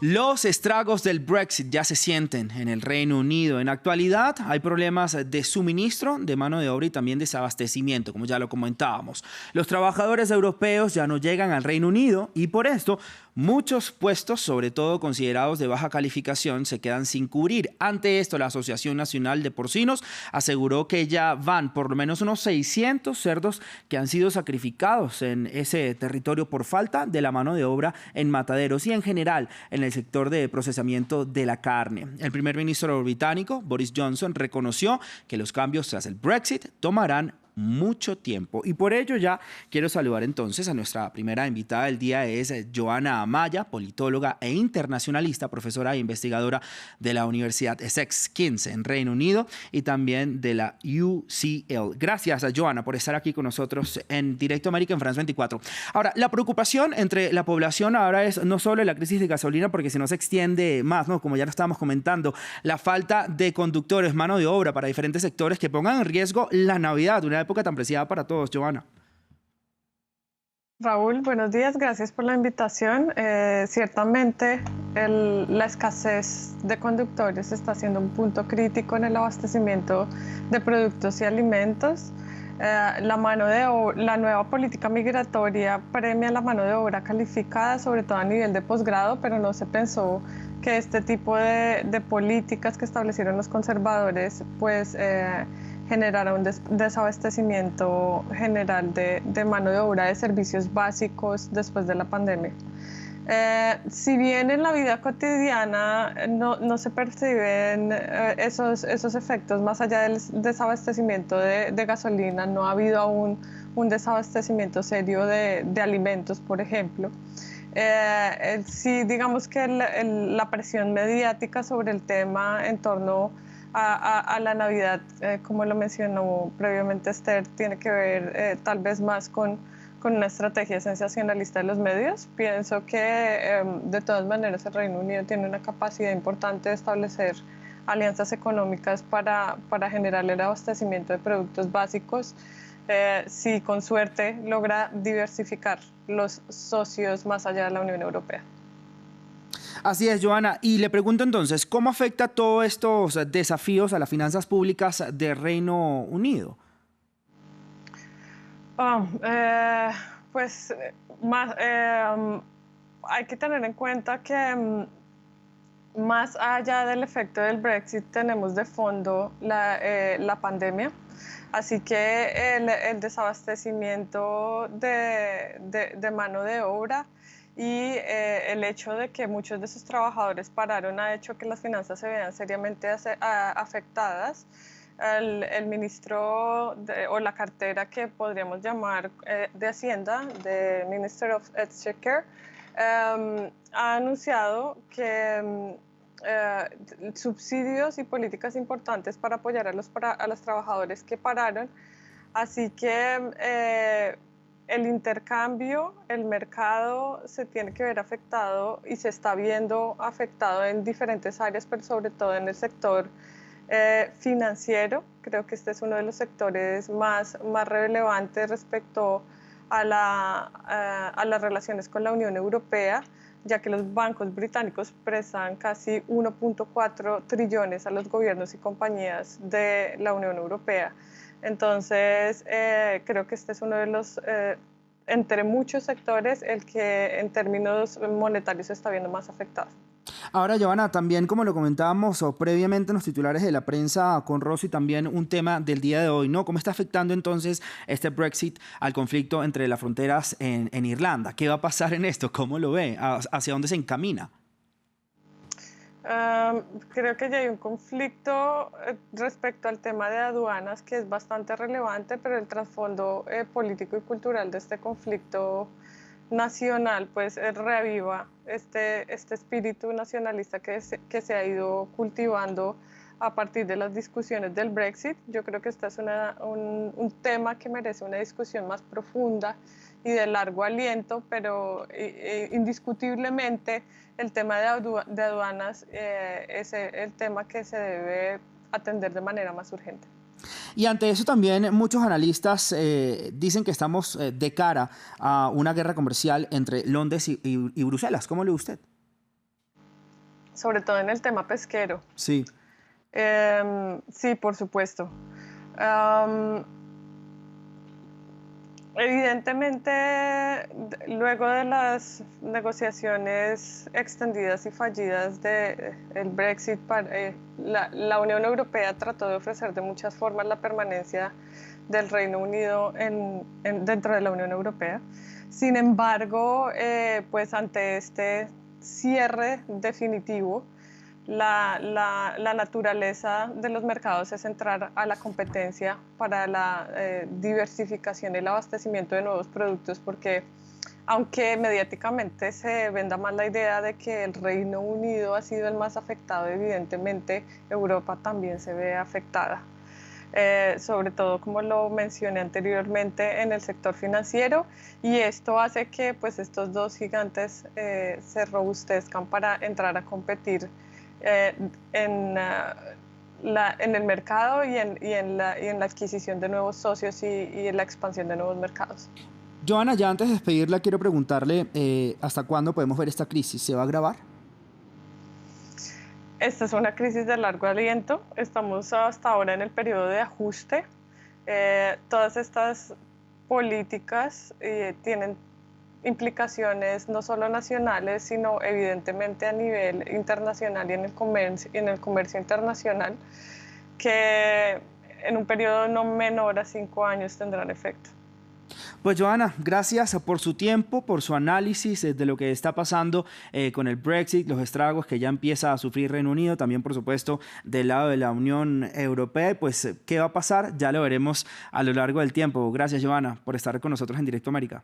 Los estragos del Brexit ya se sienten en el Reino Unido. En la actualidad hay problemas de suministro de mano de obra y también desabastecimiento, como ya lo comentábamos. Los trabajadores europeos ya no llegan al Reino Unido y por esto muchos puestos, sobre todo considerados de baja calificación, se quedan sin cubrir. Ante esto, la Asociación Nacional de Porcinos aseguró que ya van por lo menos unos 600 cerdos que han sido sacrificados en ese territorio por falta de la mano de obra en mataderos y en general en el sector de procesamiento de la carne. El primer ministro británico, Boris Johnson, reconoció que los cambios tras el Brexit tomarán mucho tiempo. Y por ello ya quiero saludar entonces a nuestra primera invitada del día, es Joana Amaya, politóloga e internacionalista, profesora e investigadora de la Universidad Essex King's en Reino Unido y también de la UCL. Gracias a Joana por estar aquí con nosotros en Directo América en France 24. Ahora, la preocupación entre la población ahora es no solo la crisis de gasolina, porque si no se extiende más, ¿no? Como ya lo estábamos comentando, la falta de conductores, mano de obra para diferentes sectores que pongan en riesgo la Navidad, una época tan preciada para todos. Joana. Raúl, buenos días, gracias por la invitación. Ciertamente la escasez de conductores está siendo un punto crítico en el abastecimiento de productos y alimentos. La nueva política migratoria premia la mano de obra calificada, sobre todo a nivel de posgrado, pero no se pensó que este tipo de políticas que establecieron los conservadores pues generara un desabastecimiento general de mano de obra de servicios básicos después de la pandemia. Si bien en la vida cotidiana no se perciben esos efectos más allá del desabastecimiento de gasolina, no ha habido aún un desabastecimiento serio de alimentos, por ejemplo. Sí, digamos que la presión mediática sobre el tema en torno a la Navidad, como lo mencionó previamente Esther, tiene que ver tal vez más con una estrategia sensacionalista de los medios. Pienso que de todas maneras el Reino Unido tiene una capacidad importante de establecer alianzas económicas para generar el abastecimiento de productos básicos, si con suerte logra diversificar los socios más allá de la Unión Europea. Así es, Joana. Y le pregunto entonces, ¿cómo afecta todos estos desafíos a las finanzas públicas del Reino Unido? Hay que tener en cuenta que más allá del efecto del Brexit tenemos de fondo la pandemia. Así que el desabastecimiento de mano de obra y el hecho de que muchos de sus trabajadores pararon ha hecho que las finanzas se vean seriamente afectadas. El ministro o la cartera que podríamos llamar de Hacienda, de Minister of Exchequer, ha anunciado que subsidios y políticas importantes para apoyar a los trabajadores que pararon. Así que el intercambio, el mercado se tiene que ver afectado y se está viendo afectado en diferentes áreas, pero sobre todo en el sector financiero. Creo que este es uno de los sectores más relevantes respecto a las relaciones con la Unión Europea, ya que los bancos británicos prestan casi 1.4 trillones a los gobiernos y compañías de la Unión Europea. Entonces, creo que este es uno de los, entre muchos sectores, el que en términos monetarios se está viendo más afectado. Ahora, Joana, también como lo comentábamos previamente en los titulares de la prensa con Rosy, también un tema del día de hoy, ¿no? ¿Cómo está afectando entonces este Brexit al conflicto entre las fronteras en Irlanda? ¿Qué va a pasar en esto? ¿Cómo lo ve? ¿Hacia dónde se encamina? Creo que ya hay un conflicto respecto al tema de aduanas que es bastante relevante, pero el trasfondo político y cultural de este conflicto nacional pues reaviva este espíritu nacionalista que se ha ido cultivando a partir de las discusiones del Brexit. Yo creo que este es un tema que merece una discusión más profunda y de largo aliento, pero indiscutiblemente el tema de aduanas es el tema que se debe atender de manera más urgente. Y ante eso también muchos analistas dicen que estamos de cara a una guerra comercial entre Londres y Bruselas. ¿Cómo lo ve usted? sobre todo en el tema pesquero. Sí. Sí, por supuesto. Am, Evidentemente, luego de las negociaciones extendidas y fallidas del Brexit, la Unión Europea trató de ofrecer de muchas formas la permanencia del Reino Unido dentro de la Unión Europea. Sin embargo, pues ante este cierre definitivo, la naturaleza de los mercados es entrar a la competencia para la diversificación y el abastecimiento de nuevos productos, porque aunque mediáticamente se venda más la idea de que el Reino Unido ha sido el más afectado, evidentemente Europa también se ve afectada. Sobre todo, como lo mencioné anteriormente, en el sector financiero, y esto hace que pues, estos dos gigantes se robustezcan para entrar a competir en el mercado y en la adquisición de nuevos socios y en la expansión de nuevos mercados. Joana, ya antes de despedirla, quiero preguntarle ¿hasta cuándo podemos ver esta crisis? ¿Se va a agravar? Esta es una crisis de largo aliento. Estamos hasta ahora en el periodo de ajuste. Todas estas políticas tienen implicaciones no solo nacionales, sino evidentemente a nivel internacional y en el comercio internacional, que en un periodo no menor a 5 años tendrán efecto. Pues Joana, gracias por su tiempo, por su análisis de lo que está pasando con el Brexit, los estragos que ya empieza a sufrir Reino Unido, también por supuesto del lado de la Unión Europea. Y pues, ¿qué va a pasar? Ya lo veremos a lo largo del tiempo. Gracias, Joana, por estar con nosotros en Directo América.